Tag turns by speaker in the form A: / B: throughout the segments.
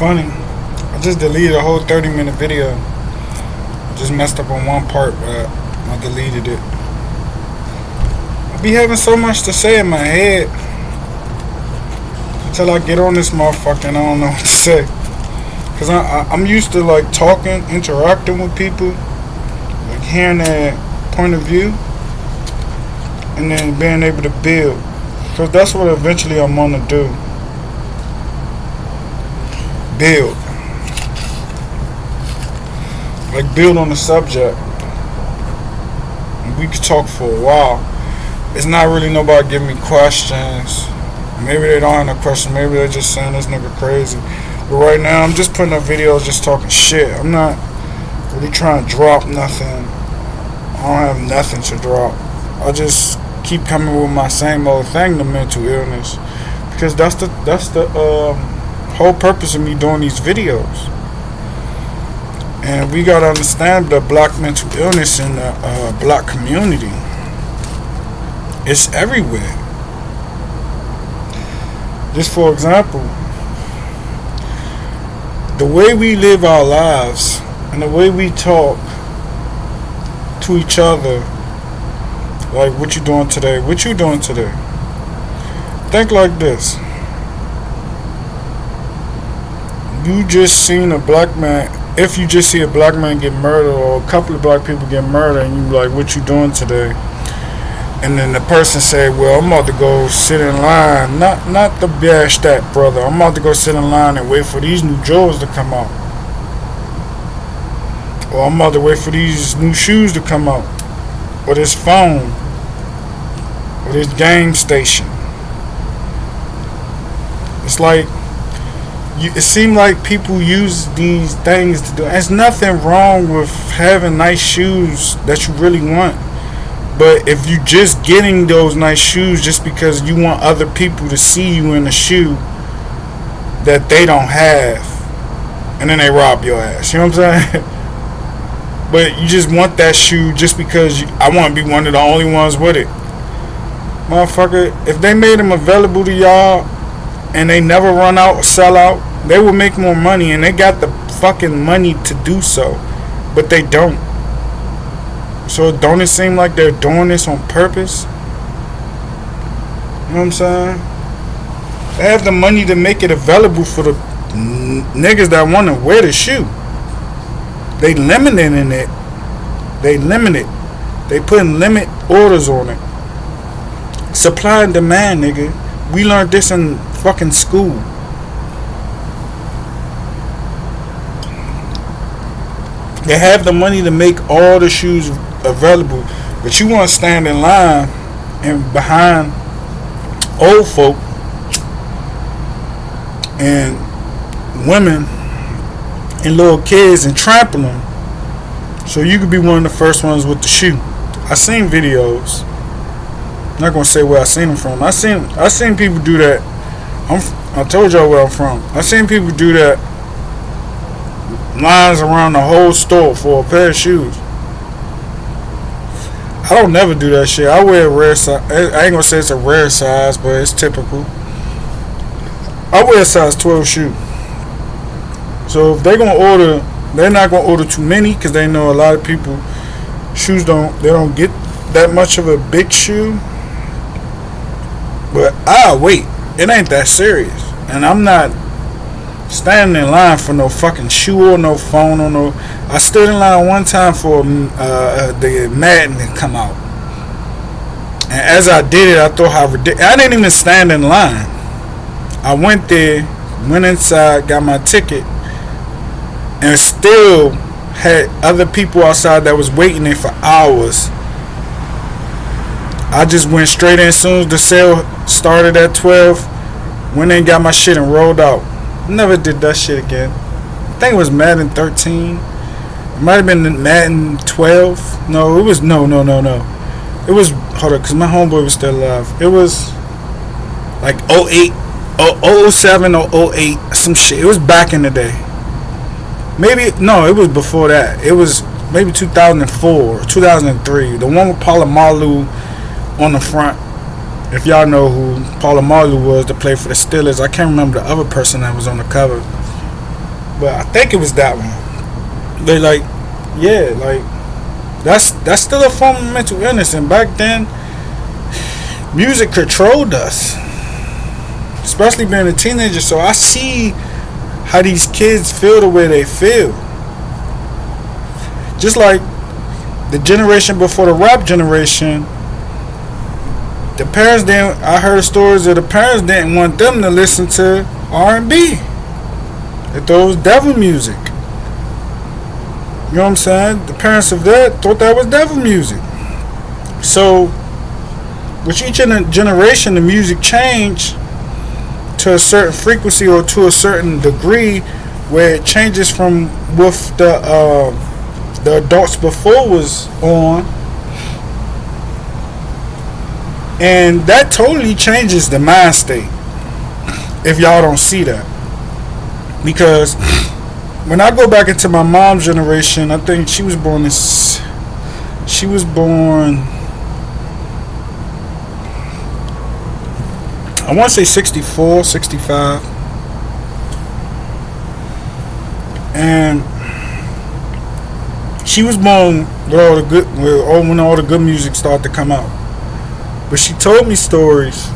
A: funny. I just deleted a whole 30-minute video. I just messed up on one part, but I deleted it. I be having so much to say in my head until I get on this motherfucker and I don't know what to say. Cause I'm used to like talking, interacting with people, like hearing their point of view, and then being able to build. Cause that's what eventually I'm gonna do. Build. Like build on the subject. And we could talk for a while. It's not really nobody giving me questions. Maybe they don't have no question. Maybe they're just saying this nigga crazy. But right now, I'm just putting up videos just talking shit. I'm not really trying to drop nothing. I don't have nothing to drop. I just keep coming with my same old thing, the mental illness. Because that's the whole purpose of me doing these videos. And we gotta understand the black mental illness in the black community. It's everywhere. Just for example, the way we live our lives and the way we talk to each other, like what you doing today? What you doing today? Think like this. You just seen a black man. If you just see a black man get murdered or a couple of black people get murdered and you like, what you doing today? And then the person say, well, I'm about to go sit in line. Not the bash that, brother. I'm about to go sit in line and wait for these new Joes to come out. Or I'm about to wait for these new shoes to come out. Or this phone. Or this game station. It's like, it seems like people use these things to do. There's nothing wrong with having nice shoes that you really want. But if you just getting those nice shoes just because you want other people to see you in a shoe that they don't have, and then they rob your ass, you know what I'm saying? But you just want that shoe just because I want to be one of the only ones with it. Motherfucker, if they made them available to y'all and they never run out or sell out, they will make more money, and they got the fucking money to do so, but they don't. So don't it seem like they're doing this on purpose? You know what I'm saying? They have the money to make it available for the niggas that want to wear the shoe. They limiting it. They limit it. They putting limit orders on it. Supply and demand, nigga. We learned this in fucking school. They have the money to make all the shoes available, but you want to stand in line and behind old folk and women and little kids and trample them so you could be one of the first ones with the shoe. I seen videos. I'm not gonna say where I seen them from. I seen people do that. I told y'all where I'm from. I seen people do that. Lines around the whole store for a pair of shoes. I don't never do that shit. I wear a rare size. I ain't gonna say it's a rare size, but it's typical. I wear a size 12 shoe. So if they're gonna order, they're not gonna order too many because they know a lot of people shoes they don't get that much of a big shoe. But I'll wait. It ain't that serious, and I'm not standing in line for no fucking shoe or no phone or no. I stood in line one time for the Madden to come out, and as I did it, I thought how ridiculous. I didn't even stand in line. I went there, went inside, got my ticket, and still had other people outside that was waiting there for hours. I just went straight in as soon as the sale started at 12. Went in, got my shit, and rolled out. Never did that shit again. I think it was Madden 13. It might have been Madden 12. No, it was no. It was, hold up, because my homeboy was still alive. It was like 08, 07 or 08, some shit. It was back in the day. Maybe, no, it was before that. It was maybe 2004 or 2003. The one with Polamalu on the front. If y'all know who Polamalu was to play for the Steelers. I can't remember the other person that was on the cover. but I think it was that one. They like, yeah, like that's still a form of mental illness. And back then, music controlled us, especially being a teenager. So I see how these kids feel the way they feel. Just like the generation before the rap generation, the parents didn't. I heard stories that the parents didn't want them to listen to R&B. They thought it was devil music. You know what I'm saying? The parents of that thought that was devil music. So, with each generation, the music changed to a certain frequency or to a certain degree, where it changes from with the adults before was on, and that totally changes the mind state. If y'all don't see that, because when I go back into my mom's generation, I think she was born I want to say 64, 65. And she was born when all the good music started to come out. But she told me stories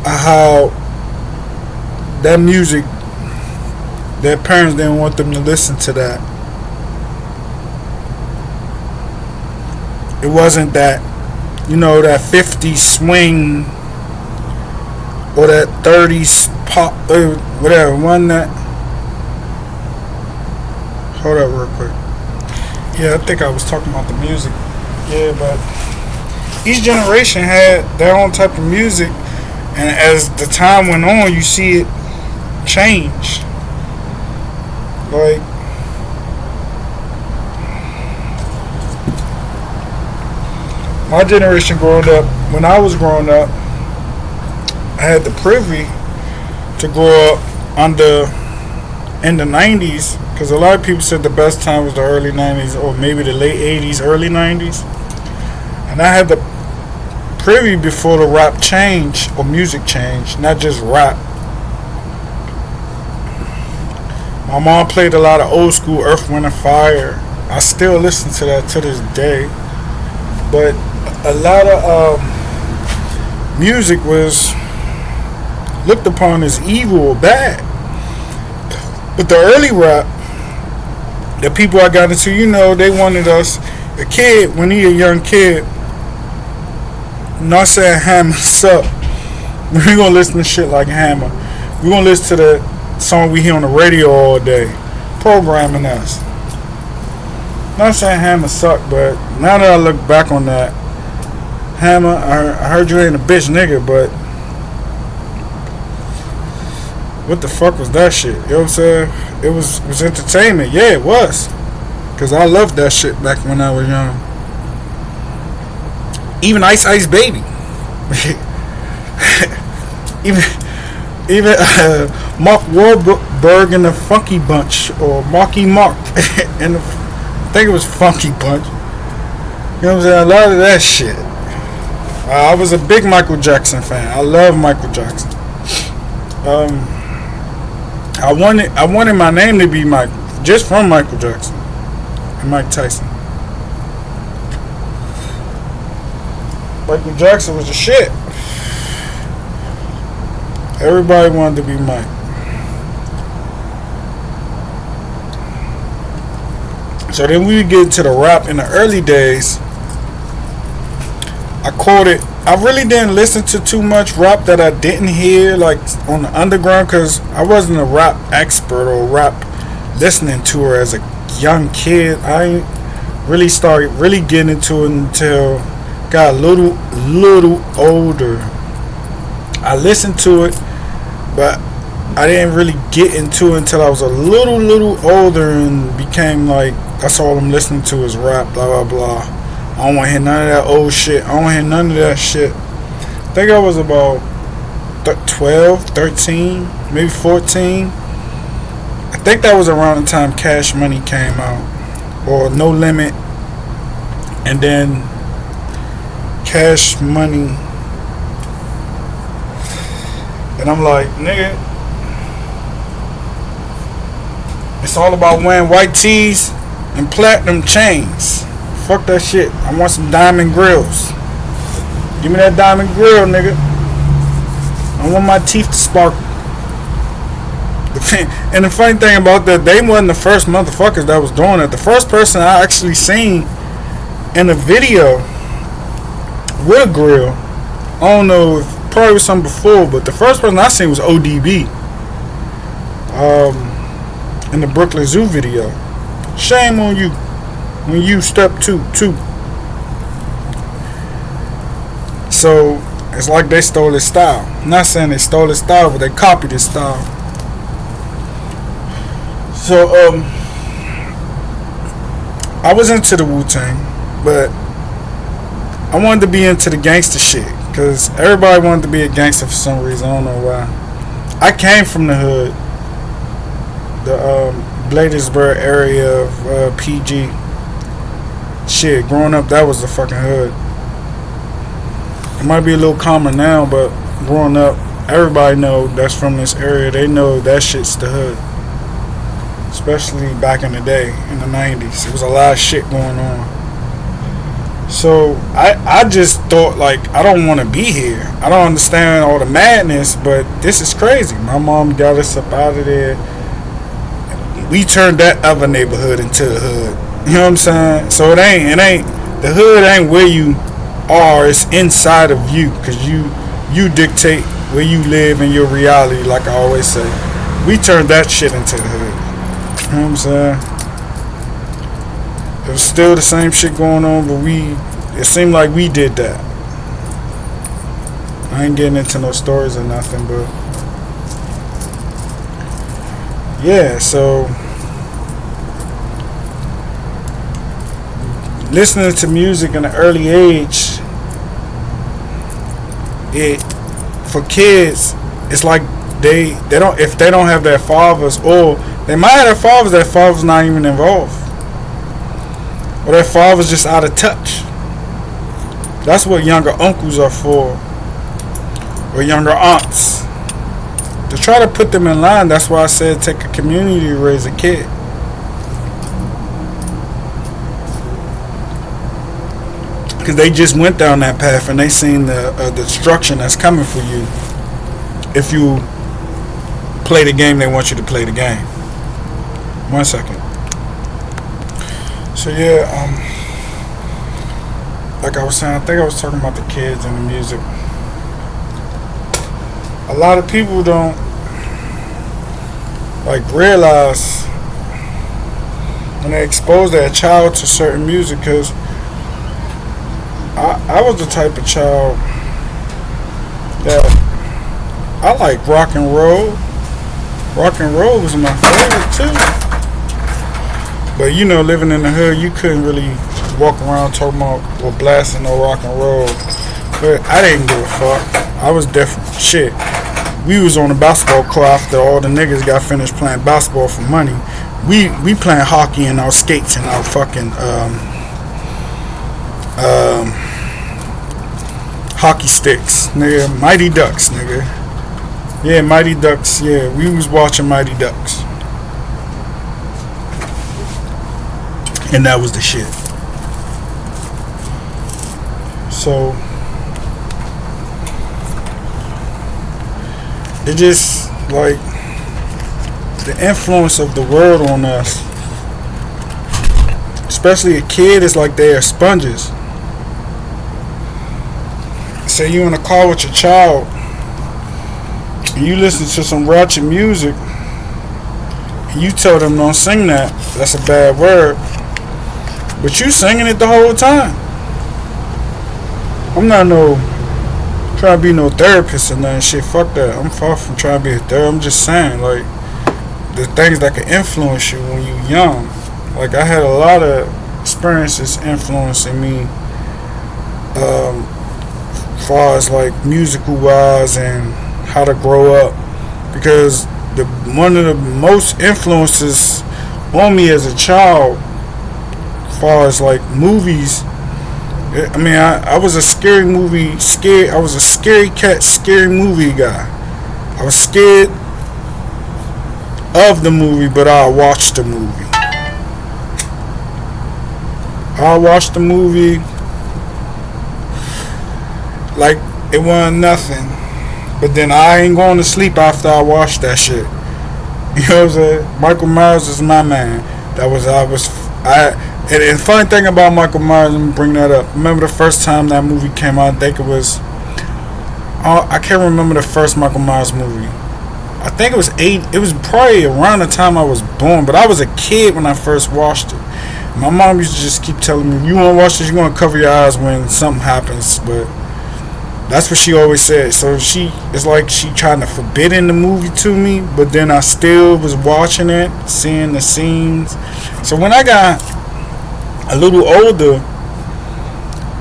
A: of how that music, their parents didn't want them to listen to that. It wasn't that, that 50s swing or that 30s pop, or whatever. One that. Hold up real quick. Yeah, I think I was talking about the music. Yeah, but each generation had their own type of music, and as the time went on, you see it change. Like, my generation growing up, when I was growing up, I had the privy to grow up in the 90s, because a lot of people said the best time was the early 90s or maybe the late 80s, early 90s. And I had the privy before the rap change or music change, not just rap. My mom played a lot of old school Earth, Wind and Fire. I still listen to that to this day. But a lot of music was looked upon as evil or bad. But the early rap, the people I got into, they wanted us, a kid, when he a young kid, not saying Hammer suck. We gonna listen to shit like Hammer. We gonna listen to the song we hear on the radio all day, programming us. Not saying Hammer suck, but now that I look back on that, Hammer, I heard you ain't a bitch nigga, but what the fuck was that shit? You know what I'm saying? It was entertainment. Yeah, it was. Because I loved that shit back when I was young. Even Ice Ice Baby. even Mark Wahlberg and the Funky Bunch, or Marky Mark and I think it was Funky Bunch. You know what I'm saying? A lot of that shit. I was a big Michael Jackson fan. I love Michael Jackson. I wanted my name to be Michael, just from Michael Jackson and Mike Tyson. Michael Jackson was the shit. Everybody wanted to be Mike. So then we get into the rap in the early days. I really didn't listen to too much rap that I didn't hear, like on the underground, because I wasn't a rap expert or rap listening to her as a young kid. I really started really getting into it until got a little older. I listened to it, but I didn't really get into it until I was a little older and became like, that's all I'm listening to is rap, blah blah blah. I don't want to hear none of that old shit. I don't want to hear none of that shit. I think I was about 12, 13, maybe 14. I think that was around the time Cash Money came out, or No Limit, and then Cash Money. And I'm like, nigga, It's all about wearing white tees and platinum chains. Fuck that shit. I want some diamond grills. Give me that diamond grill, nigga. I want my teeth to sparkle. And the funny thing about that, they wasn't the first motherfuckers that was doing it. The first person I actually seen in a video with a grill, I don't know if probably was something before, but the first person I seen was ODB. In the Brooklyn Zoo video. Shame on you when you step two. So it's like they stole his style. I'm not saying they stole his style, but they copied his style. So I was into the Wu-Tang, but I wanted to be into the gangster shit because everybody wanted to be a gangster for some reason. I don't know why. I came from the hood, the Bladensburg area of PG. Shit, growing up, that was the fucking hood. It might be a little calmer now, but growing up, everybody know that's from this area. They know that shit's the hood. Especially back in the day, in the 90s. There was a lot of shit going on. So, I just thought, like, I don't want to be here. I don't understand all the madness, but this is crazy. My mom got us up out of there. We turned that other neighborhood into the hood. You know what I'm saying? So it ain't, the hood ain't where you are, it's inside of you. Because you dictate where you live in your reality, like I always say. We turned that shit into the hood. You know what I'm saying? It was still the same shit going on, but it seemed like we did that. I ain't getting into no stories or nothing, but yeah, so listening to music in an early age, for kids, it's like they don't, if they don't have their fathers, or they might have their fathers not even involved, or their fathers just out of touch. That's what younger uncles are for, or younger aunts, to try to put them in line. That's why I said take a community to raise a kid. Because they just went down that path and they seen the destruction that's coming for you if you play the game they want you to play the game. 1 second. So yeah, like I was saying, I think I was talking about the kids and the music. A lot of people don't like realize when they expose their child to certain music, because I was the type of child that I like rock and roll. Rock and roll was my favorite too. But you know, living in the hood, you couldn't really walk around talking about or blasting no rock and roll. But I didn't give a fuck. I was different. Shit. We was on the basketball court after all the niggas got finished playing basketball for money. We playing hockey in our skates and our fucking hockey sticks, nigga. Mighty Ducks, nigga. Yeah, Mighty Ducks. Yeah, we was watching Mighty Ducks, and that was the shit. So it just like the influence of the world on us, especially a kid, is like they are sponges. Say you in a car with your child and you listen to some ratchet music and you tell them don't sing that, that's a bad word, but you singing it the whole time. I'm not trying to be no therapist or nothing shit, fuck that. I'm far from trying to be a therapist. I'm just saying, like, the things that can influence you when you young. Like, I had a lot of experiences influencing me, as far as like musical wise and how to grow up, because one of the most influences on me as a child, as far as like movies, I mean, I was a scary cat, scary movie guy. I was scared of the movie, but I'll watch the movie. I'll watch the movie like it wasn't nothing. But then I ain't going to sleep after I watch that shit. You know what I'm saying? Michael Myers is my man. And funny thing about Michael Myers, let me bring that up. Remember the first time that movie came out? I think it was, I can't remember the first Michael Myers movie. I think it was it was probably around the time I was born, but I was a kid when I first watched it. My mom used to just keep telling me, you want to watch this, you're going to cover your eyes when something happens. But that's what she always said. So it's like she trying to forbidden the movie to me, but then I still was watching it, seeing the scenes. So when I got a little older,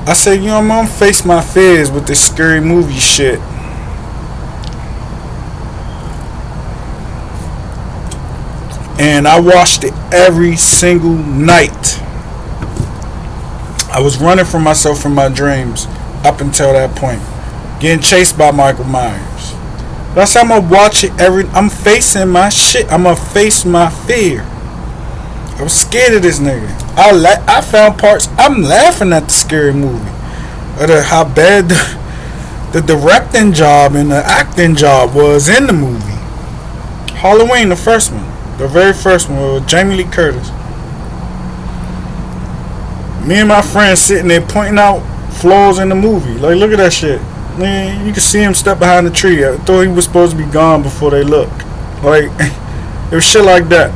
A: I said, you know, Mom, face my fears with this scary movie shit. And I watched it every single night. I was running from myself in my dreams up until that point, getting chased by Michael Myers. That's how I'm gonna watch it I'm facing my shit. I'm gonna face my fear. I was scared of this nigga. I found parts. I'm laughing at the scary movie. How bad the directing job and the acting job was in the movie. Halloween, the first one. The very first one with Jamie Lee Curtis. Me and my friends sitting there pointing out flaws in the movie. Like, look at that shit. Man, you can see him step behind the tree. I thought he was supposed to be gone before they looked. Like, it was shit like that.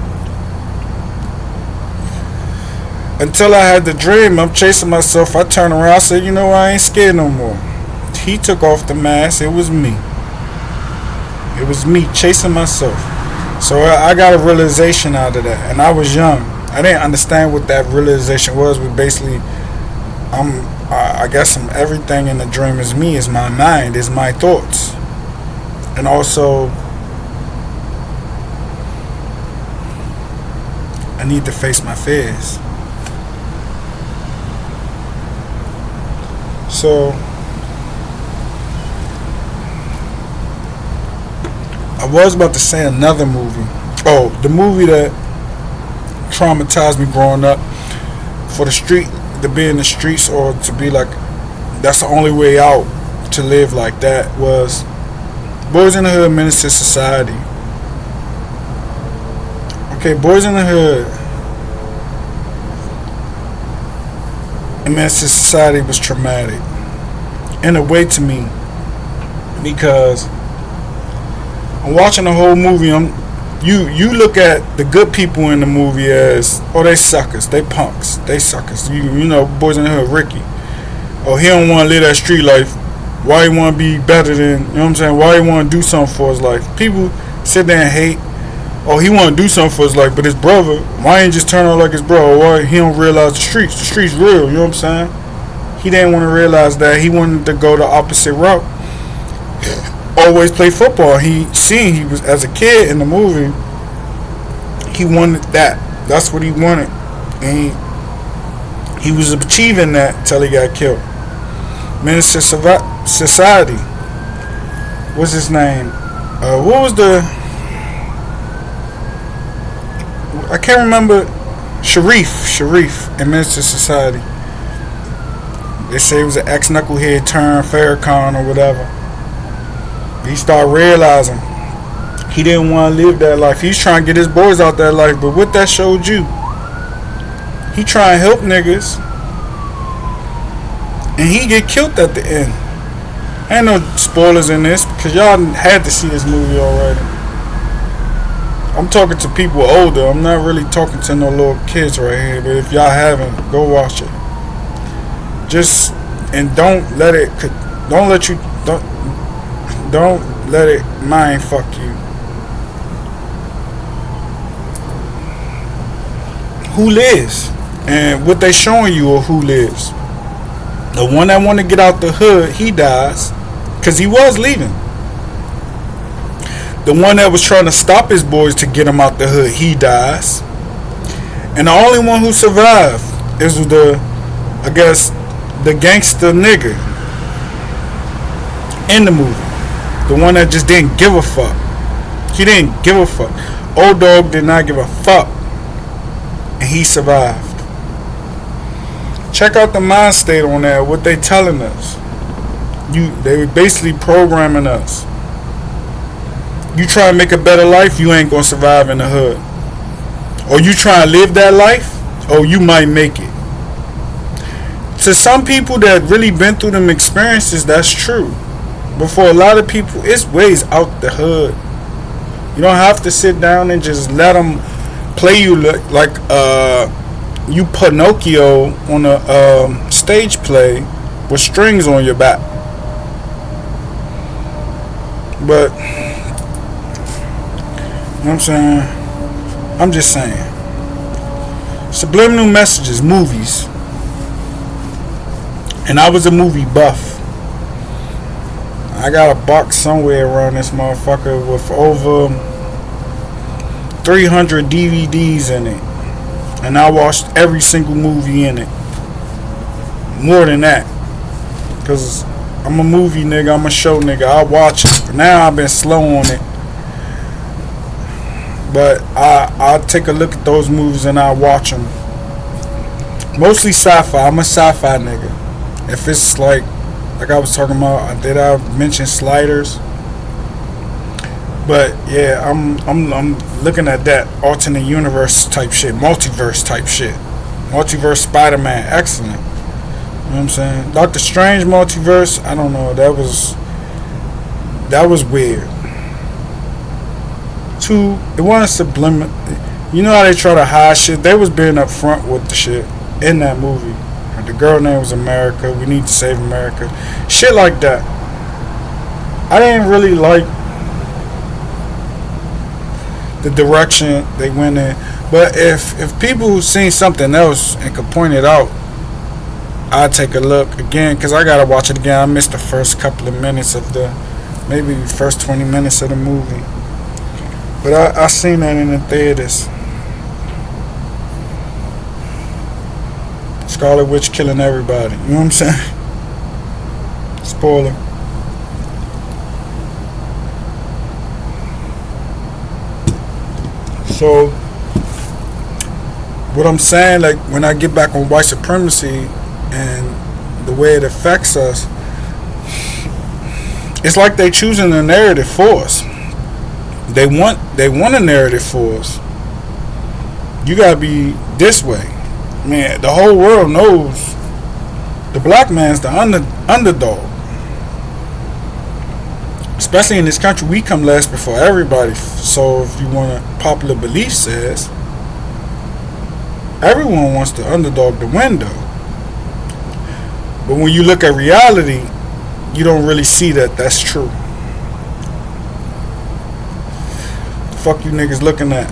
A: Until I had the dream, I'm chasing myself. I turned around, I said, you know, I ain't scared no more. He took off the mask. It was me. It was me chasing myself. So I got a realization out of that. And I was young. I didn't understand what that realization was. But basically, I guess everything in the dream is me. Is my mind. Is my thoughts. And also, I need to face my fears. So I was about to say another movie. Oh, the movie that traumatized me growing up, for the street, to be in the streets, or to be like, that's the only way out, to live like that, was Boys in the Hood, Menace to Society. Okay, Boys in the Hood and Menace to Society was traumatic in a way to me, because I'm watching the whole movie. You look at the good people in the movie as, oh, they suckers, they punks, they suckers. You know, Boys in the Hood, Ricky. Oh, he don't want to live that street life. Why he want to be better than, you know what I'm saying? Why he want to do something for his life? People sit there and hate. Oh, he want to do something for his life, but his brother, why ain't just turn out like his brother? Why he don't realize the streets real? You know what I'm saying? He didn't want to realize that. He wanted to go the opposite route. Always play football. He was, as a kid in the movie, he wanted that. That's what he wanted, and he was achieving that till he got killed. Menace to Society. What's his name? What was the? I can't remember. Sharif in Menace to Society. They say he was an ex-knucklehead turned Farrakhan or whatever. He started realizing he didn't want to live that life. He's trying to get his boys out that life. But what that showed you, he trying to help niggas, and he get killed at the end. Ain't no spoilers in this, because y'all had to see this movie already. I'm talking to people older. I'm not really talking to no little kids right here. But if y'all haven't, go watch it. Just, and don't let it mind fuck you. Who lives? And what they showing you of who lives. The one that want to get out the hood, he dies, because he was leaving. The one that was trying to stop his boys to get him out the hood, he dies. And the only one who survived is I guess, the gangster nigga in the movie. The one that just didn't give a fuck. He didn't give a fuck. Old Dog did not give a fuck, and he survived. Check out the mind state on that. What they telling us? They basically programming us. You try and make a better life, you ain't gonna survive in the hood. Or you try and live that life, or you might make it. To some people that really been through them experiences, that's true. But for a lot of people, it's ways out the hood. You don't have to sit down and just let them play you like you Pinocchio on a stage play with strings on your back. But you know what I'm saying? I'm just saying. Subliminal messages, movies. And I was a movie buff. I got a box somewhere around this motherfucker with over 300 DVDs in it. And I watched every single movie in it. More than that. Because I'm a movie nigga, I'm a show nigga. I watch it. But now I've been slow on it. But I'll take a look at those movies and I'll watch them. Mostly sci-fi. I'm a sci-fi nigga. If it's like I was talking about, did I mention Sliders? But yeah, I'm looking at that alternate universe type shit, multiverse type shit, multiverse Spider-Man, excellent. You know what I'm saying? Doctor Strange multiverse, I don't know. That was weird. Two, it wasn't subliminal. You know how they try to hide shit? They was being up front with the shit in that movie. The girl name was America. We need to save America. Shit like that. I didn't really like the direction they went in. But if people who seen something else and could point it out, I'd take a look again, because I gotta watch it again. I missed the first couple of minutes of maybe the first 20 minutes of the movie. But I seen that in the theaters. Scarlet Witch killing everybody. You know what I'm saying? Spoiler. So, what I'm saying, like, when I get back on white supremacy and the way it affects us, it's like they choosing a narrative for us. They want a narrative for us. You gotta be this way. Man, the whole world knows the black man's the underdog. Especially in this country, we come last before everybody. So if you want a popular belief says, everyone wants the underdog to win though. But when you look at reality, you don't really see that that's true. Fuck you niggas looking at.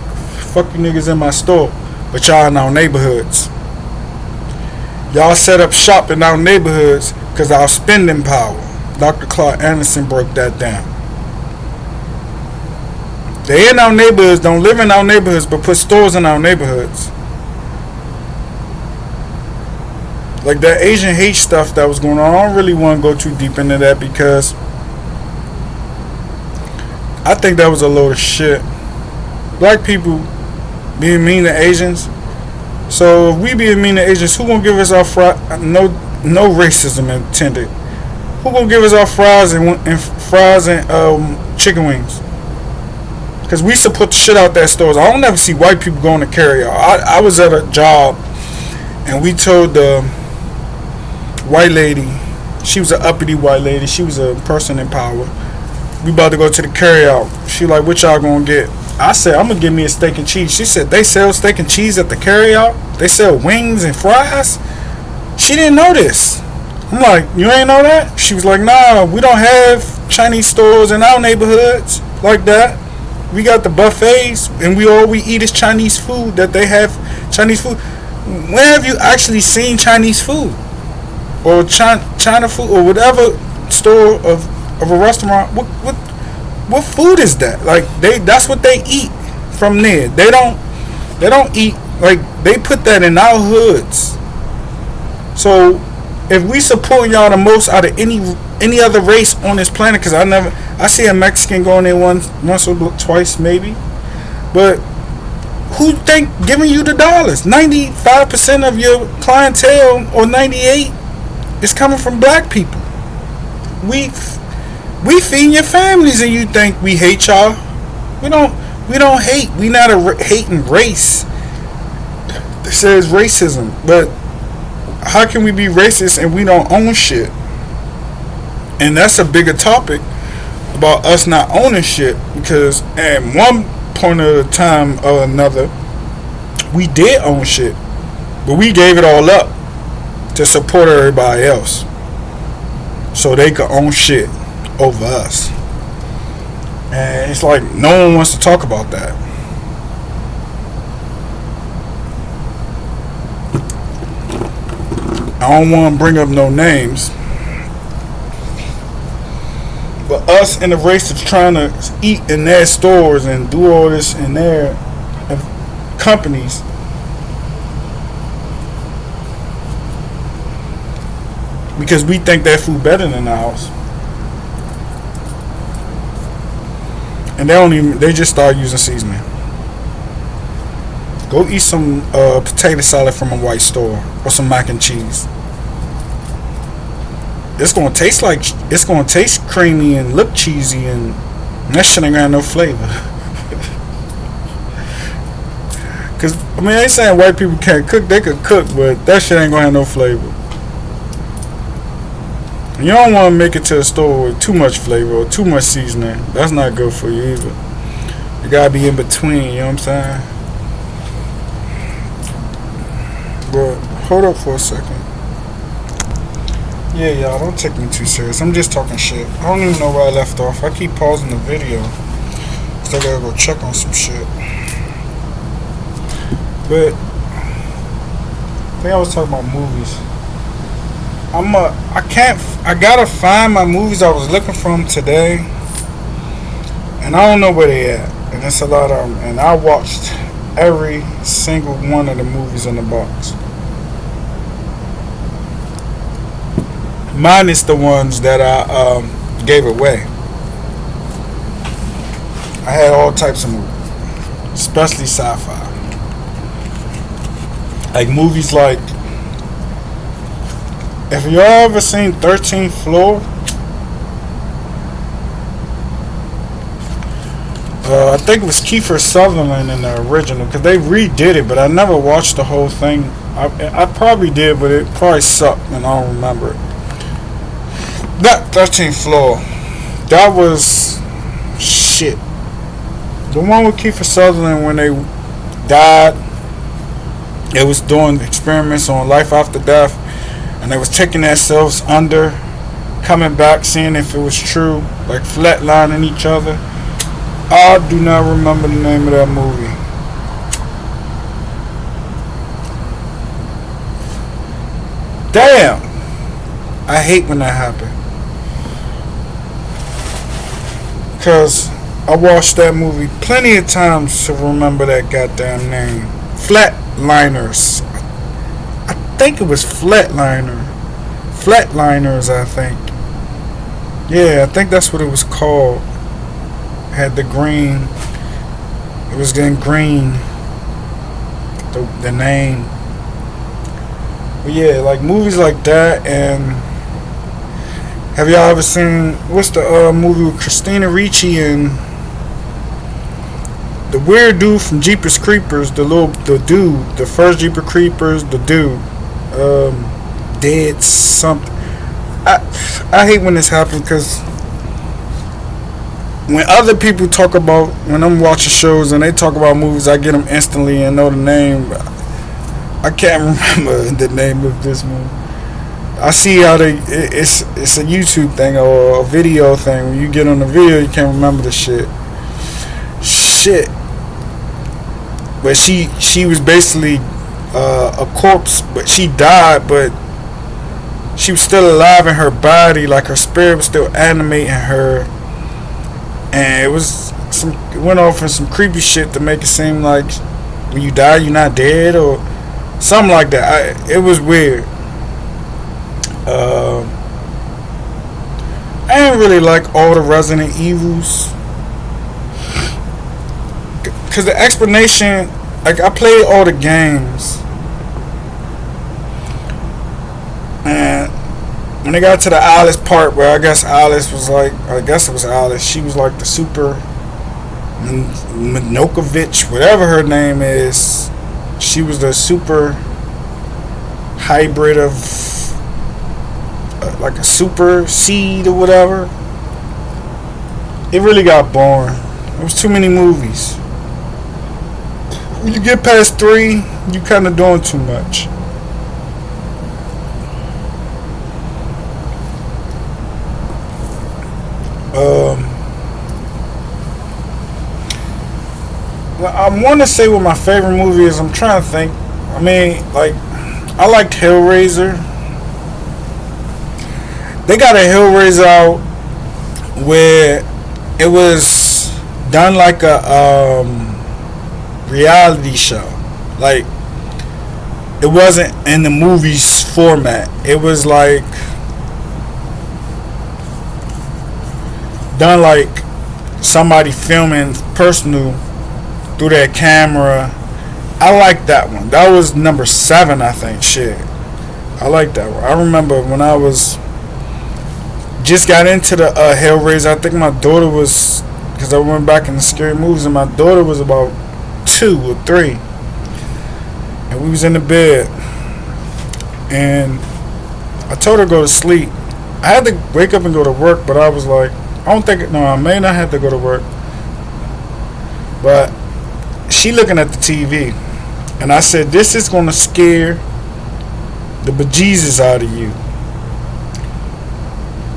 A: Fuck you niggas in my store. But y'all in our neighborhoods. Y'all set up shop in our neighborhoods because our spending power. Dr. Clark Anderson broke that down. They in our neighborhoods, don't live in our neighborhoods, but put stores in our neighborhoods. Like that Asian hate stuff that was going on, I don't really want to go too deep into that because I think that was a load of shit. Black people being mean to Asians. So if we being mean to Asians, who gonna give us our no racism intended? Who gonna give us our fries and chicken wings? Because we used to put the shit out that stores. I don't never see white people going to carry out. I was at a job and we told the white lady, she was an uppity white lady, she was a person in power. We about to go to the carry out. She like, what y'all gonna get? I said, I'm gonna give me a steak and cheese. She said, they sell steak and cheese at the carry out? They sell wings and fries? She didn't know this. I'm like, you ain't know that? She was like, nah, we don't have Chinese stores in our neighborhoods like that. We got the buffets and all we eat is Chinese food, that they have Chinese food. When have you actually seen Chinese food? Or China food or whatever store of a restaurant? What food is that? Like that's what they eat from there. They don't eat, like, they put that in our hoods. So if we support y'all the most out of any other race on this planet, because I see a Mexican going there once or twice maybe, But who think giving you the dollars? 95% of your clientele, or 98, is coming from black people. We feeding your families, and you think we hate y'all? We don't hate. We not a hating race. It says racism, but how can we be racist and we don't own shit? And that's a bigger topic about us not owning shit, because at one point of the time or another, we did own shit, but we gave it all up to support everybody else so they could own shit over us. And it's like no one wants to talk about that. I don't want to bring up no names, but us in the race of trying to eat in their stores and do all this in their companies, because we think that food better than ours, and they just start using seasoning. Go eat some potato salad from a white store, or some mac and cheese. It's gonna taste creamy and look cheesy, and that shit ain't got no flavor. Cause I mean, I ain't saying white people can't cook; they could cook, but that shit ain't gonna have no flavor. And you don't want to make it to a store with too much flavor or too much seasoning. That's not good for you either. You gotta be in between. You know what I'm saying? But hold up for a second. Yeah, y'all, don't take me too serious. I'm just talking shit. I don't even know where I left off. I keep pausing the video, cause I gotta go check on some shit. But I think I was talking about movies. I gotta find my movies I was looking from today, and I don't know where they at. And it's a lot of them. And I watched every single one of the movies in the box, minus the ones that I gave away. I had all types of movies, especially sci-fi. Like movies like, if y'all ever seen 13th Floor, I think it was Kiefer Sutherland in the original, because they redid it, but I never watched the whole thing. I probably did, but it probably sucked and I don't remember it. That 13th Floor, that was shit. The one with Kiefer Sutherland when they died, it was doing experiments on life after death, and they was taking themselves under, coming back, seeing if it was true, like flatlining each other. I do not remember the name of that movie. Damn, I hate when that happens, because I watched that movie plenty of times to remember that goddamn name. Flatliners. I think it was Flatliners, I think. Yeah, I think that's what it was called. It had the green. It was getting green. The name. But yeah, like movies like that. And have y'all ever seen, what's the movie with Christina Ricci and the weird dude from Jeepers Creepers, the first Jeepers Creepers, the dude, dead something. I hate when this happens, because when other people talk about, when I'm watching shows and they talk about movies, I get them instantly and know the name. I can't remember the name of this movie. I see how it's a YouTube thing or a video thing. When you get on the video, you can't remember the shit. But she was basically a corpse, but she died, but she was still alive in her body, like her spirit was still animating her, and it went off in some creepy shit to make it seem like when you die you're not dead or something like that. It was weird. I didn't really like all the Resident Evils, Cause the explanation, like I played all the games, and when they got to the Alice part where I guess Alice was like, I guess it was Alice. She was like the super Minokovich, whatever her name is. She was the super hybrid of like a super seed or whatever. It really got boring. There was too many movies. When you get past 3, you kind of doing too much. I want to say what my favorite movie is. I'm trying to think. I mean, like, I liked Hellraiser. They got a Hellraiser out where it was done like a reality show. Like, it wasn't in the movies format. It was like done like somebody filming personal through their camera. I like that one. That was number 7, I think. Shit, I like that one. I remember when I was just got into the Hellraiser. I think my daughter was, because I went back in the scary movies, and my daughter was about 2 or 3, and we was in the bed, and I told her to go to sleep. I had to wake up and go to work, but I was like, I don't think, no, I may not have to go to work, but she looking at the TV, and I said, this is going to scare the bejesus out of you.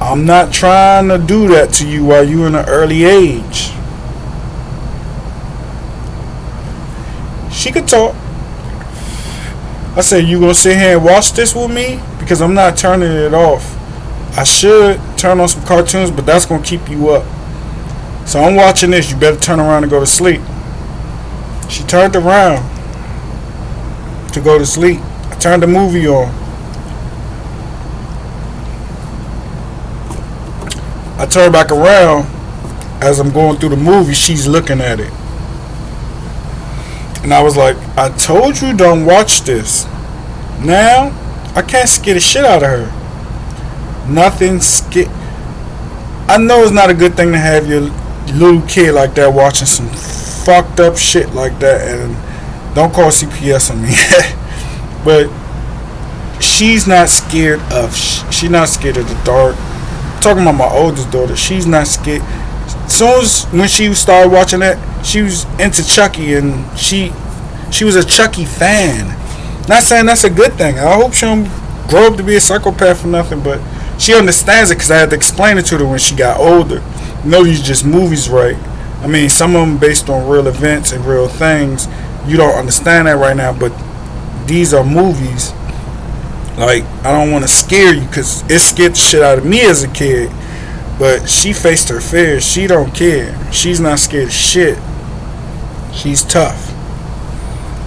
A: I'm not trying to do that to you while you're in an early age. She could talk. I said, you going to sit here and watch this with me? Because I'm not turning it off. I should turn on some cartoons, but that's going to keep you up. So I'm watching this. You better turn around and go to sleep. She turned around to go to sleep. I turned the movie on. I turn back around. As I'm going through the movie, she's looking at it. And I was like, I told you don't watch this. Now, I can't scare the shit out of her. Nothing scare. I know it's not a good thing to have your little kid like that watching some fucked up shit like that, and don't call CPS on me. But she's not scared of she's not scared of the dark. I'm talking about my oldest daughter. She's not scared. As soon as when she started watching that, she was into Chucky, and she was a Chucky fan. Not saying that's a good thing. I hope she don't grow up to be a psychopath or nothing, but she understands it because I had to explain it to her when she got older. You know, these just movies, right? I mean, some of them based on real events and real things. You don't understand that right now, but these are movies. Like, I don't want to scare you because it scared the shit out of me as a kid. But she faced her fears. She don't care. She's not scared of shit. She's tough.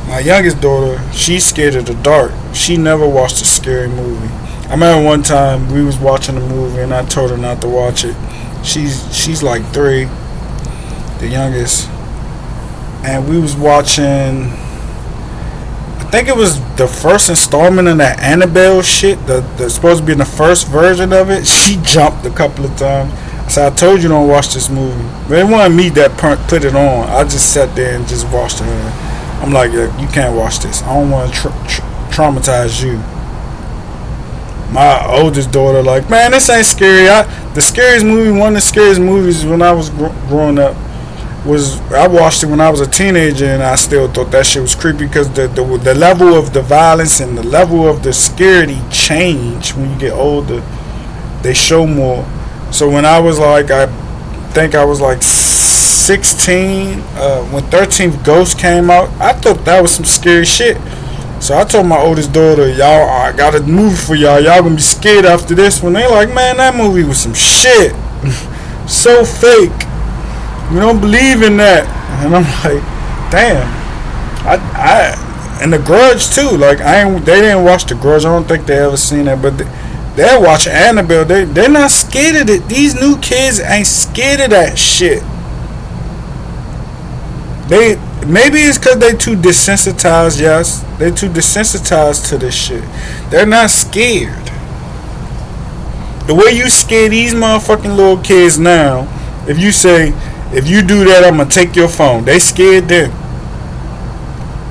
A: My youngest daughter, she's scared of the dark. She never watched a scary movie. I remember one time we was watching a movie and I told her not to watch it. She's like 3, the youngest, and we was watching, I think it was the first installment of that Annabelle shit, that's supposed to be in the first version of it. She jumped a couple of times. I said, I told you don't watch this movie. But it wasn't me that put it on. I just sat there and just watched it. I'm like, yeah, you can't watch this. I don't want to traumatize you. My oldest daughter, like, man, this ain't scary. The scariest movie, one of the scariest movies when I was growing up, was I watched it when I was a teenager, and I still thought that shit was creepy because the level of the violence and the level of the scaredy change when you get older. They show more. So when I was like, I think I was like 16, when 13th Ghost came out, I thought that was some scary shit. So I told my oldest daughter, y'all, I got a movie for y'all. Y'all gonna be scared after this one. They like, man, that movie was some shit. So fake. We don't believe in that. And I'm like, damn. And The Grudge too. Like, they didn't watch The Grudge. I don't think they ever seen that. But they're watching Annabelle. They're not scared of it. These new kids ain't scared of that shit. maybe it's because they too desensitized. Yes, they too desensitized to this shit. They're not scared. The way you scare these motherfucking little kids now, if you say, if you do that, I'm gonna take your phone. They scared then.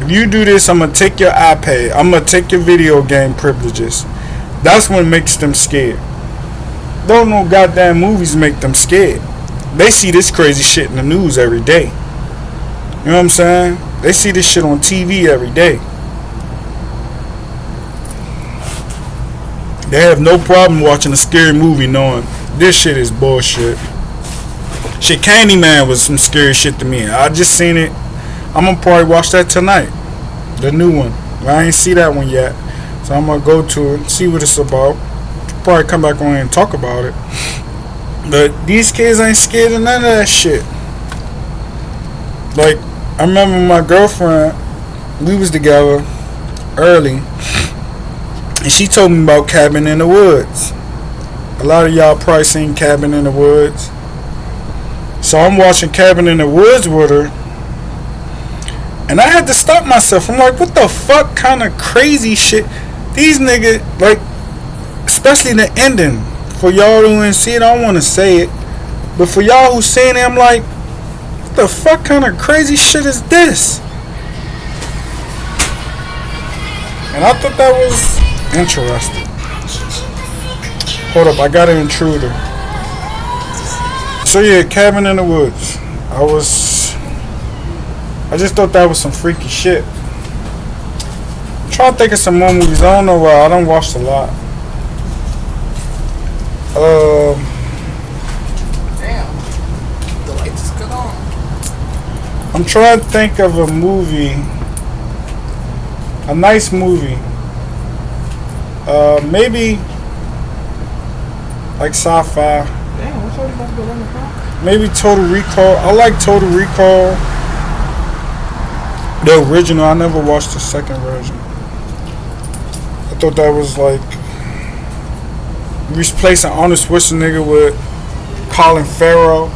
A: If you do this, I'm gonna take your iPad. I'm gonna take your video game privileges. That's what makes them scared. Don't no goddamn movies make them scared. They see this crazy shit in the news every day. You know what I'm saying? They see this shit on TV every day. They have no problem watching a scary movie knowing this shit is bullshit. Shit, Candyman was some scary shit to me. I just seen it. I'm gonna probably watch that tonight. The new one. I ain't see that one yet. So I'm gonna go to it, see what it's about. Probably come back on here and talk about it. But these kids ain't scared of none of that shit. Like, I remember my girlfriend, we was together early, and she told me about Cabin in the Woods. A lot of y'all probably seen Cabin in the Woods. So I'm watching Cabin in the Woods with her, and I had to stop myself. I'm like, what the fuck kind of crazy shit? These niggas, like, especially the ending. For y'all who ain't see it, I don't want to say it. But for y'all who seen it, I'm like, what the fuck kind of crazy shit is this? And I thought that was interesting. Hold up, I got an intruder. So yeah, Cabin in the Woods. I just thought that was some freaky shit. I'm trying to think of some more movies. I don't know why. I don't watch a lot.
B: Damn. The light just cut on.
A: I'm trying to think of a movie. A nice movie. Maybe like sci-fi.
B: Damn, what's all about to go on the phone?
A: Maybe Total Recall. I like Total Recall. The original. I never watched the second version. I thought that was like replacing Arnold Schwarzenegger with Colin Farrell.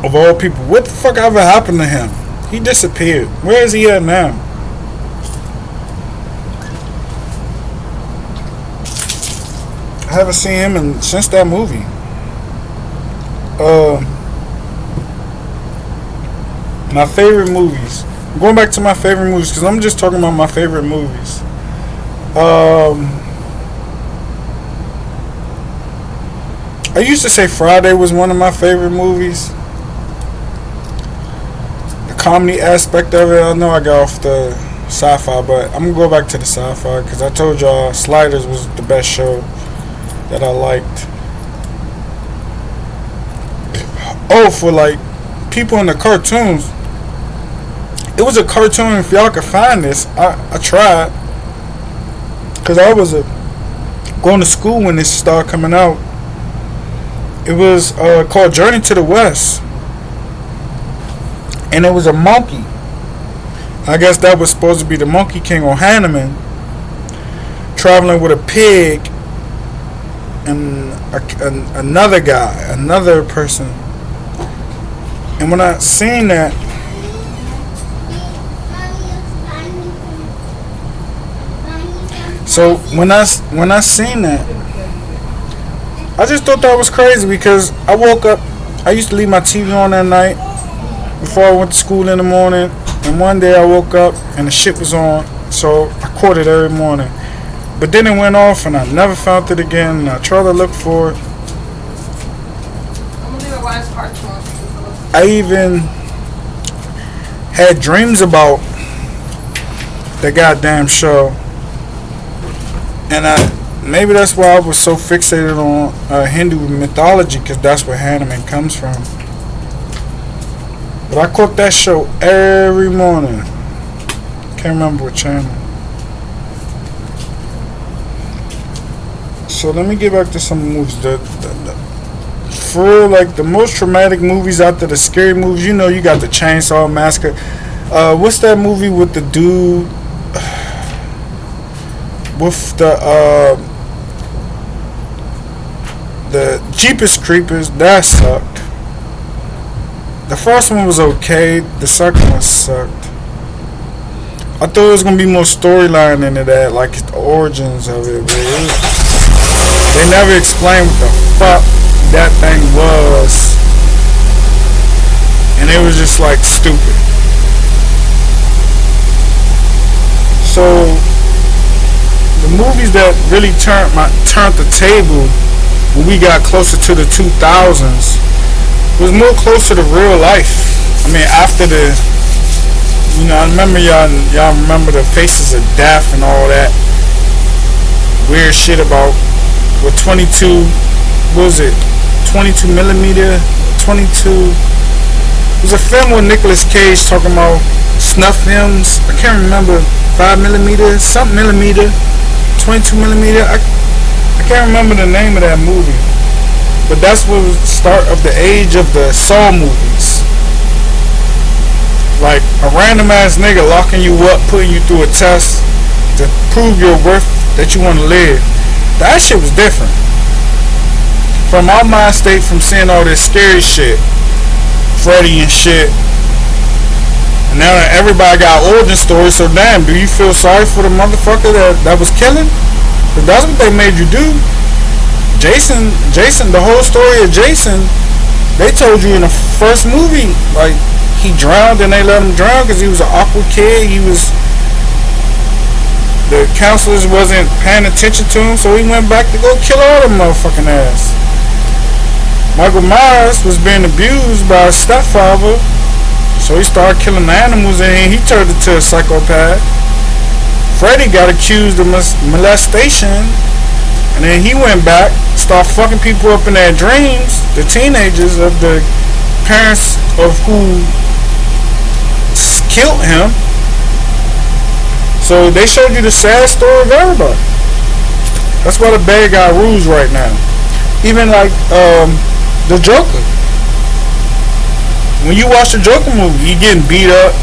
A: Of all people, what the fuck ever happened to him? He disappeared. Where is he at now? I haven't seen him since that movie. My favorite movies. I'm going back to my favorite movies because I'm just talking about my favorite movies. I used to say Friday was one of my favorite movies. The comedy aspect of it, I know I got off the sci-fi, but I'm gonna go back to the sci-fi because I told y'all Sliders was the best show that I liked. Oh, for like people in the cartoons, it was a cartoon. If y'all could find this, I tried because I was going to school when this started coming out. It was called Journey to the West, and it was a monkey. I guess that was supposed to be the Monkey King or Hanuman traveling with a pig and another guy, another person. And when I seen that, so when I seen that, I just thought that was crazy because I woke up. I used to leave my TV on at night before I went to school in the morning, and one day I woke up and the shit was on, so I caught it every morning. But then it went off and I never found it again, and I tried to look for it.
B: I'm gonna leave a wise cartoon.
A: I even had dreams about the goddamn show, and maybe that's why I was so fixated on Hindu mythology, because that's where Hanuman comes from. But I caught that show every morning. Can't remember what channel. So let me get back to some movies. For real, like the most traumatic movies after the scary movies, you know, you got the Chainsaw Massacre. What's that movie with the dude with the Jeepers Creepers? That sucked. The first one was okay. The second one sucked. I thought it was gonna be more storyline into that, like the origins of it, but they never explained what the fuck that thing was, and it was just like stupid. So the movies that really turned the table when we got closer to the 2000s was more closer to real life. I mean, after the, I remember y'all remember the Faces of Death and all that weird shit about with 22, what was it, 22 millimeter, 22. It was a film with Nicolas Cage talking about snuff films. I can't remember, 5 millimeter, something millimeter, 22 millimeter. I can't remember the name of that movie. But that's what was the start of the age of the Saw movies. Like a random ass nigga locking you up, putting you through a test to prove your worth that you want to live. That shit was different. From our mind state, from seeing all this scary shit, Freddy and shit. And now everybody got origin stories, so damn, do you feel sorry for the motherfucker that was killing? Because that's what they made you do. Jason, the whole story of Jason, they told you in the first movie, like, he drowned and they let him drown because he was an awkward kid. The counselors wasn't paying attention to him, so he went back to go kill all them motherfucking ass. Michael Myers was being abused by his stepfather, so he started killing animals and he turned into a psychopath. Freddy got accused of molestation, and then he went back, started fucking people up in their dreams, the teenagers of the parents of who killed him. So they showed you the sad story of everybody. That's why the bad guy rules right now. Even like the Joker. When you watch the Joker movie, he getting beat up.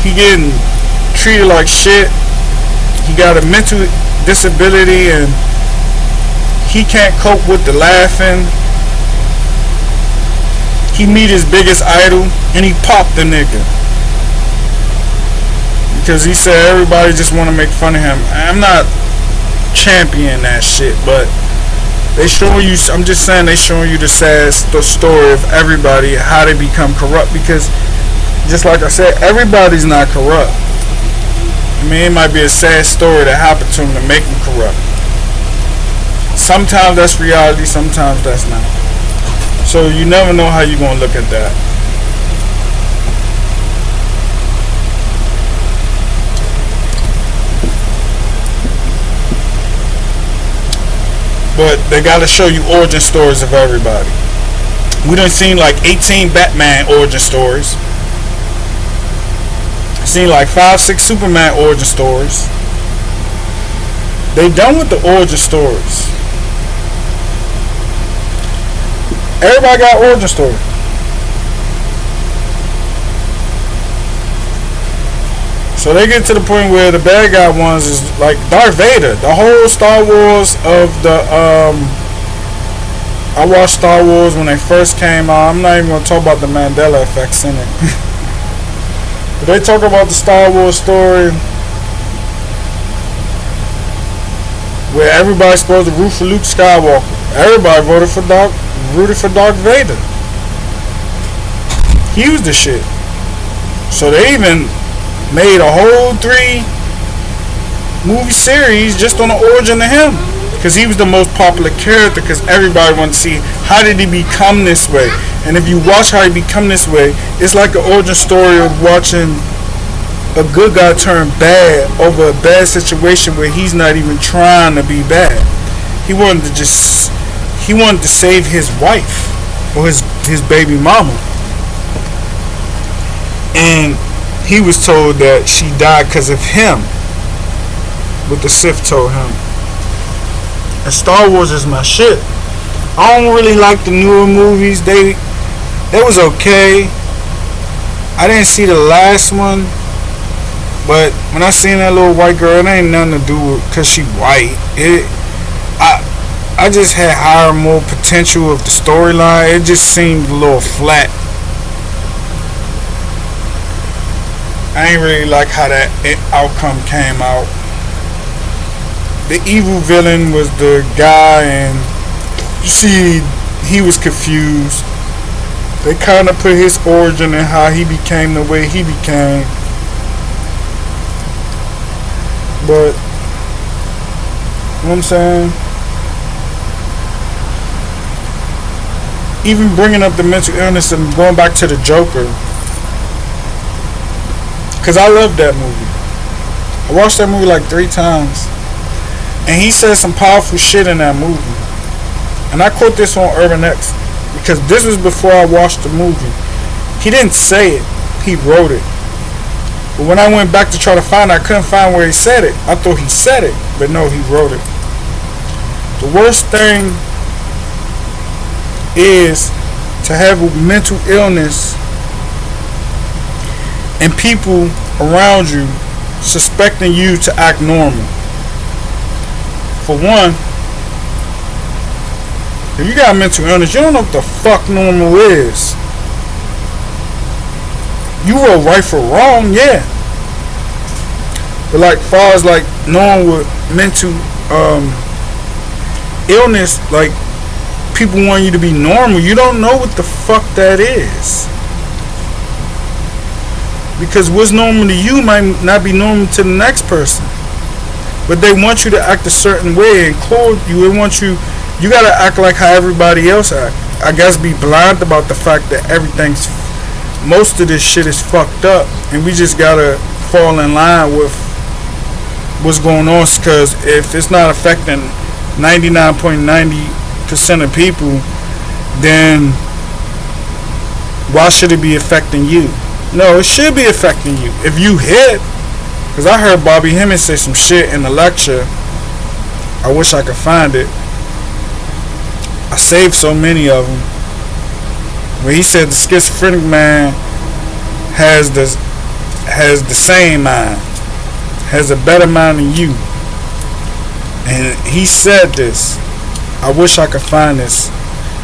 A: He getting treated like shit. He got a mental disability and he can't cope with the laughing. He meet his biggest idol and he popped the nigga. Because he said everybody just want to make fun of him. I'm not championing that shit, but they showing you, I'm just saying they showing you the sad story of everybody, how they become corrupt. Because just like I said, everybody's not corrupt. I mean, it might be a sad story that happened to him to make him corrupt. Sometimes that's reality, sometimes that's not. So you never know how you're gonna look at that. But they gotta show you origin stories of everybody. We done seen like 18 Batman origin stories. Seen like 5-6 Superman origin stories. They done with the origin stories. Everybody got origin story. So they get to the point where the bad guy ones is like Darth Vader. The whole Star Wars of the I watched Star Wars when they first came out. I'm not even gonna talk about the Mandela effects in it. But they talk about the Star Wars story where everybody's supposed to root for Luke Skywalker. Everybody rooted for Darth Vader. He was the shit. So they even made a whole 3 movie series just on the origin of him, because he was the most popular character, because everybody wanted to see how did he become this way. And if you watch how he become this way, it's like an origin story of watching a good guy turn bad over a bad situation where he's not even trying to be bad. He wanted to save his wife or his baby mama, and he was told that she died because of him, what the Sith told him. And Star Wars is my shit. I don't really like the newer movies. They was okay. I didn't see the last one, but when I seen that little white girl, it ain't nothing to do with because she white. I just had higher, more potential of the storyline. It just seemed a little flat. I ain't really like how that outcome came out. The evil villain was the guy, and you see, he was confused. They kind of put his origin and how he became the way he became. But, you know what I'm saying? Even bringing up the mental illness and going back to the Joker. Because I love that movie. I watched that movie like 3 times. And he said some powerful shit in that movie. And I quote this on Urban X. Because this was before I watched the movie. He didn't say it. He wrote it. But when I went back to try to find it, I couldn't find where he said it. I thought he said it. But no, he wrote it. The worst thing is to have a mental illness and people around you suspecting you to act normal. For one, if you got mental illness, you don't know what the fuck normal is. You were right for wrong, yeah. But like far as like knowing what mental illness, like people want you to be normal, you don't know what the fuck that is. Because what's normal to you might not be normal to the next person. But they want you to act a certain way and clothe you. They want you gotta act like how everybody else act. I guess be blind about the fact that most of this shit is fucked up. And we just gotta fall in line with what's going on. Because if it's not affecting 99.90% of people, then why should it be affecting you? No, it should be affecting you. If you hit, because I heard Bobby Hemmings say some shit in the lecture. I wish I could find it. I saved so many of them. Where he said the schizophrenic man has the same mind, has a better mind than you. And he said this. I wish I could find this.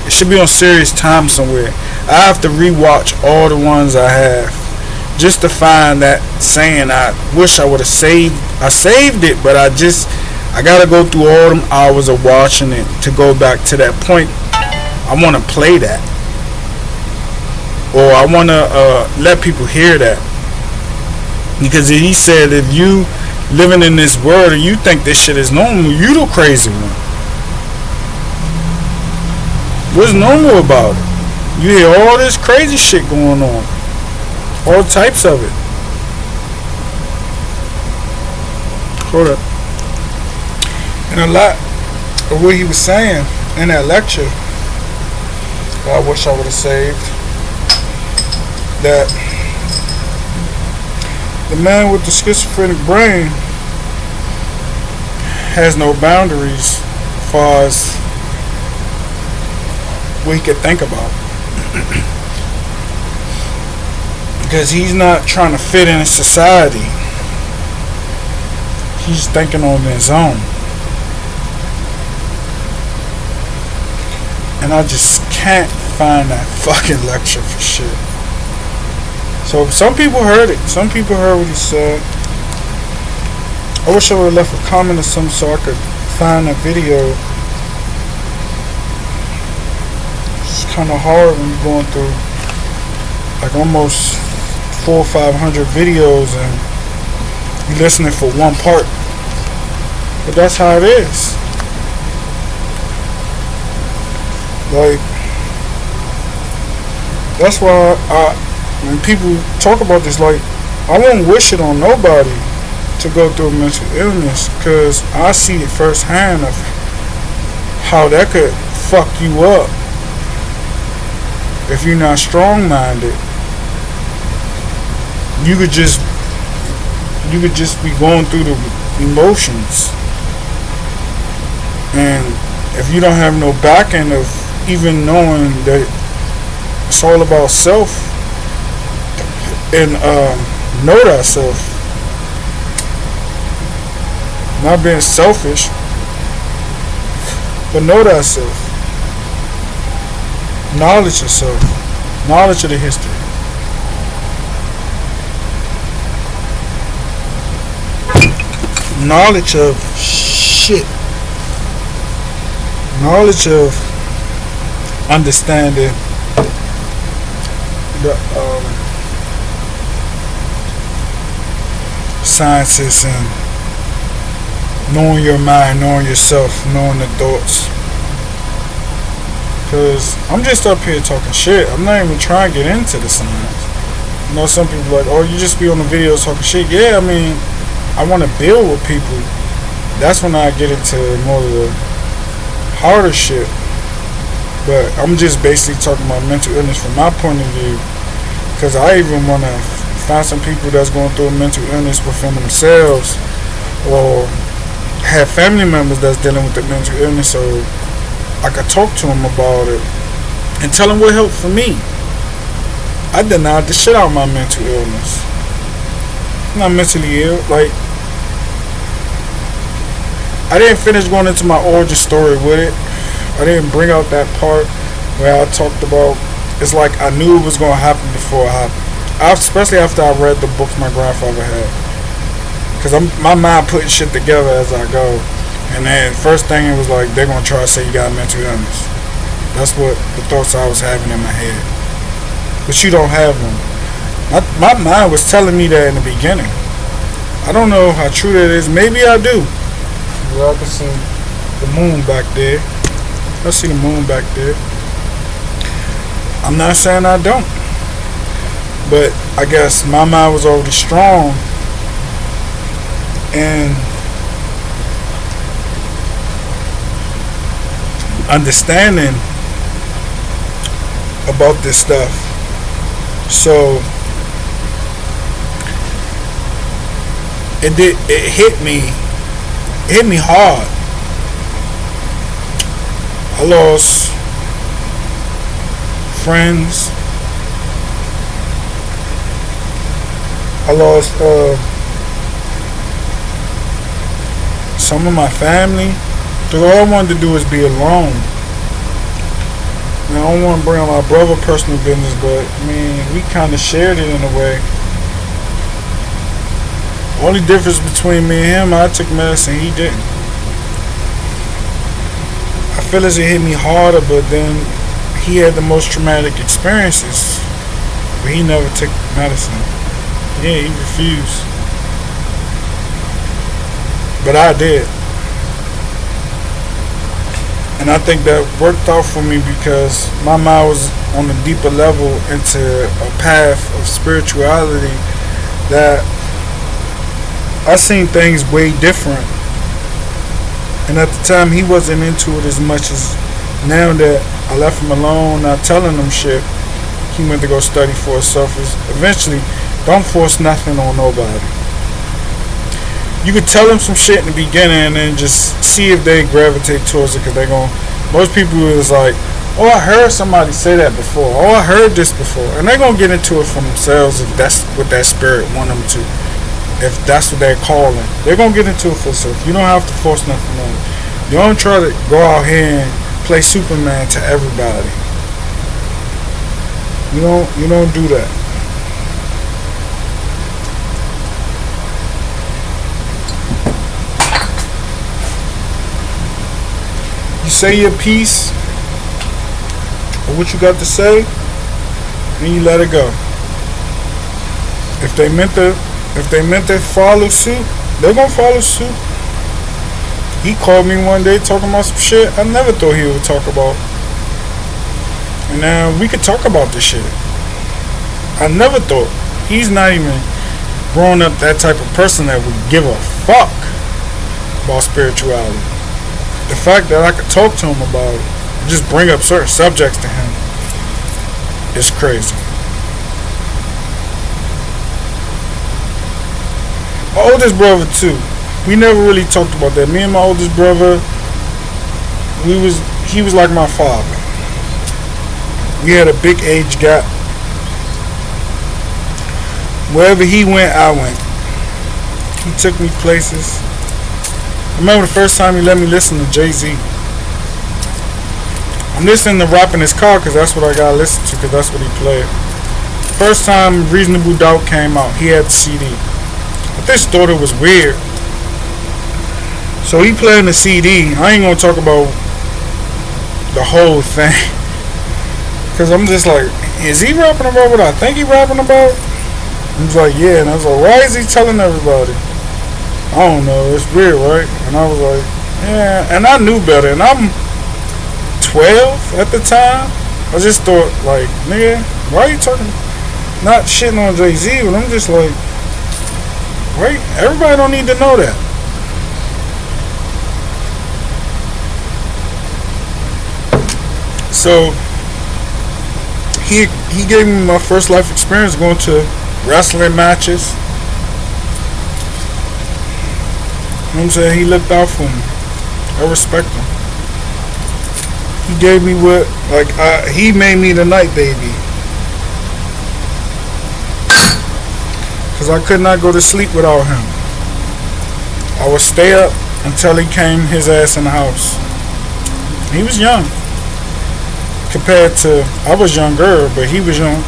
A: It should be on Serious Time somewhere. I have to rewatch all the ones I have just to find that saying. I wish I would have saved. I saved it, but I gotta go through all them hours of watching it to go back to that point. I want to play that, or I want to let people hear that, because he said if you living in this world and you think this shit is normal, you the crazy one. What's normal about it? You hear all this crazy shit going on. All types of it. Hold up. And a lot of what he was saying in that lecture, I wish I would have saved, that the man with the schizophrenic brain has no boundaries as far as what he could think about. Because he's not trying to fit in society. He's thinking on his own. And I just can't find that fucking lecture for shit. So some people heard it. Some people heard what he said. I wish I would have left a comment or something so I could find a video. It's kind of hard when you're going through like almost 400 or 500 videos and you're listening for one part. But that's how it is. Like, that's why when people talk about this, like, I won't wish it on nobody to go through a mental illness, because I see it firsthand of how that could fuck you up if you're not strong-minded. You could just be going through the emotions, and if you don't have no backing of even knowing that it's all about self and know thyself, not being selfish, But know thyself. Knowledge yourself. Knowledge of the history. Knowledge of shit. Knowledge of understanding the sciences and knowing your mind, knowing yourself, knowing the thoughts. Cause I'm just up here talking shit. I'm not even trying to get into the science. You know, some people are like, oh, you just be on the videos talking shit. Yeah, I mean, I want to build with people. That's when I get into more of the harder shit. But I'm just basically talking about mental illness from my point of view. Because I even want to find some people that's going through a mental illness within themselves, or have family members that's dealing with the mental illness, so I could talk to them about it and tell them what helped for me. I denied the shit out of my mental illness. I'm not mentally ill. Like, I didn't finish going into my origin story with it. I didn't bring out that part where I talked about, it's like I knew it was going to happen before it happened. Especially after I read the books my grandfather had. Because my mind putting shit together as I go. And then first thing it was like, they're going to try to say you got a mental illness. That's what the thoughts I was having in my head. But you don't have one. My mind was telling me that in the beginning. I don't know how true that is. Maybe I do. Well, I can see the moon back there. I see the moon back there. I'm not saying I don't. But I guess my mind was already strong. And understanding about this stuff. So it hit me hard. I lost friends. I lost some of my family. Because all I wanted to do is be alone. Now, I don't want to bring up my brother personal business, but I mean, we kind of shared it in a way. Only difference between me and him, I took medicine, he didn't. I feel as it hit me harder, but then he had the most traumatic experiences, but he never took medicine. Yeah, he refused. But I did. And I think that worked out for me because my mind was on a deeper level into a path of spirituality that I seen things way different. And at the time he wasn't into it as much as now that I left him alone, not telling him shit. He went to go study for himself. Eventually, don't force nothing on nobody. You could tell them some shit in the beginning and then just see if they gravitate towards it, because they're going. Most people is like, oh, I heard somebody say that before. Oh, I heard this before. And they're going to get into it for themselves if that's what that spirit want them to. If that's what they're calling. They're going to get into it for themselves. You don't have to force nothing on them. You don't try to go out here and play Superman to everybody. You don't do that. You say your piece or what you got to say, and you let it go. If they meant to follow suit, they're gonna follow suit. He called me one day talking about some shit I never thought he would talk about. And now we could talk about this shit. I never thought. He's not even grown up that type of person that would give a fuck about spirituality. The fact that I could talk to him about it, just bring up certain subjects to him, is crazy. My oldest brother too. We never really talked about that. Me and my oldest brother, he was like my father. We had a big age gap. Wherever he went, I went. He took me places. I remember the first time he let me listen to Jay-Z. I'm listening to rap in his car because that's what I gotta listen to because that's what he played. First time Reasonable Doubt came out, he had the CD. I just thought it was weird. So he playing the CD. I ain't gonna talk about the whole thing because I'm just like, is he rapping about what I think he rapping about? He was like, yeah, and I was like, why is he telling everybody? I don't know, it's weird, right? And I was like, yeah, and I knew better, and I'm 12 at the time. I just thought, like, nigga, why are you talking, not shitting on Jay-Z, but I'm just like, right? Everybody don't need to know that. So he gave me my first life experience going to wrestling matches. You know what I'm saying? He looked out for me. I respect him. He gave me what, like, he made me the night baby. Because I could not go to sleep without him. I would stay up until he came his ass in the house. He was young. Compared to, I was younger, but he was young.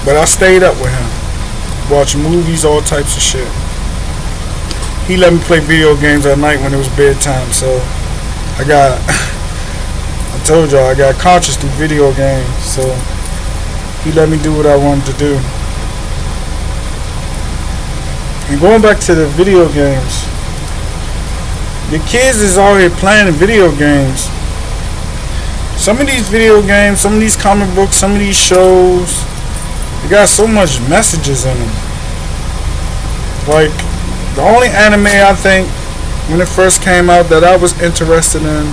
A: But I stayed up with him. Watch movies, all types of shit. He let me play video games at night when it was bedtime, so I told y'all I got conscious through video games, so he let me do what I wanted to do. And going back to the video games, the kids is out here playing video games. Some of these video games, some of these comic books, some of these shows, they got so much messages in them. Like, the only anime I think when it first came out that I was interested in,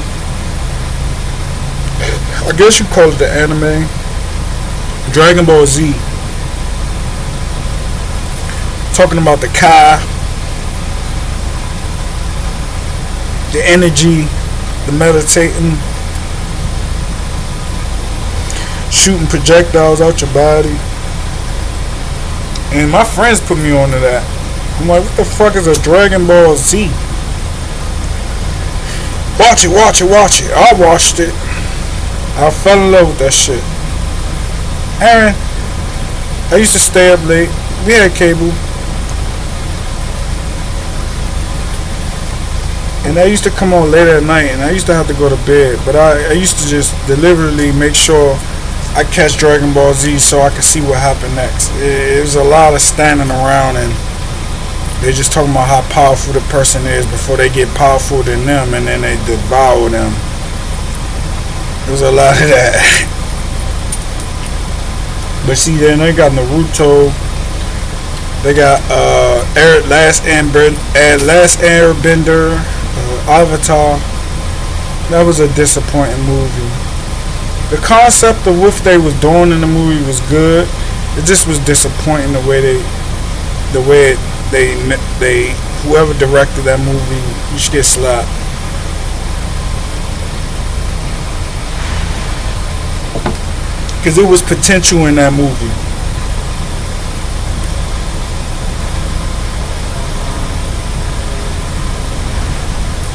A: I guess you call it the anime, Dragon Ball Z. Talking about the Kai, the energy, the meditating, shooting projectiles out your body. And my friends put me onto that. I'm like, what the fuck is a Dragon Ball Z? Watch it, watch it, watch it. I watched it. I fell in love with that shit. Aaron, I used to stay up late. We had cable. And I used to come on late at night, and I used to have to go to bed. But I used to just deliberately make sure I catch Dragon Ball Z so I could see what happened next. It was a lot of standing around and they just talking about how powerful the person is before they get powerful than them, and then they devour them. There was a lot of that. But see, then they got Naruto. They got Last Airbender, Avatar. That was a disappointing movie. The concept of what they was doing in the movie was good. It just was disappointing the way they whoever directed that movie, you should get slapped. Because it was potential in that movie.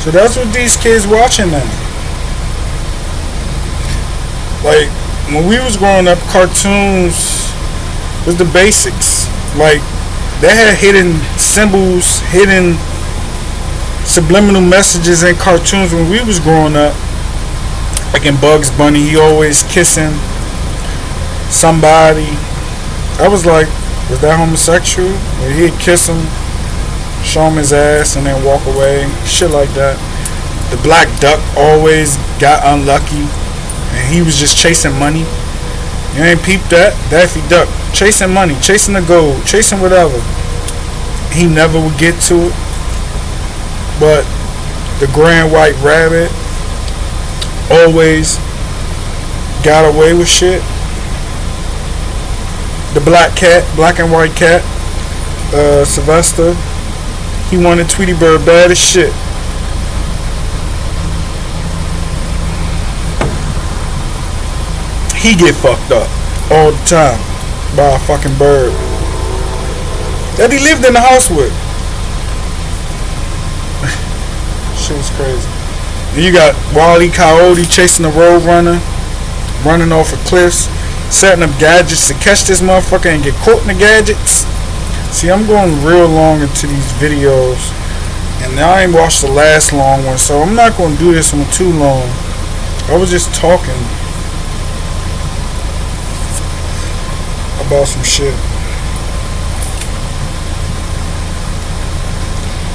A: So that's what these kids watching now. Like, when we was growing up, cartoons was the basics. Like, they had hidden symbols, hidden subliminal messages in cartoons when we was growing up. Like in Bugs Bunny, he always kissing somebody. I was like, was that homosexual? Or he'd kiss him, show him his ass, and then walk away. Shit like that. The Black Duck always got unlucky, and he was just chasing money. You ain't peeped that? Daffy Duck, chasing money, chasing the gold, chasing whatever. He never would get to it. But the Grand White Rabbit always got away with shit. The Black Cat, Black and White Cat, Sylvester, he wanted Tweety Bird bad as shit. He get fucked up all the time by a fucking bird that he lived in the house with. Shit was crazy. And you got Wile E. Coyote chasing the road runner, running off of cliffs, setting up gadgets to catch this motherfucker and get caught in the gadgets. See, I'm going real long into these videos, and I ain't watched the last long one, so I'm not going to do this one too long. I was just talking about some shit.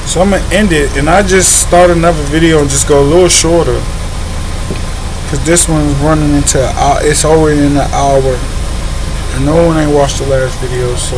A: So I'm going to end it, and I just start another video and just go a little shorter. Because this one's running into, it's already in an hour. And no one ain't watched the last video, so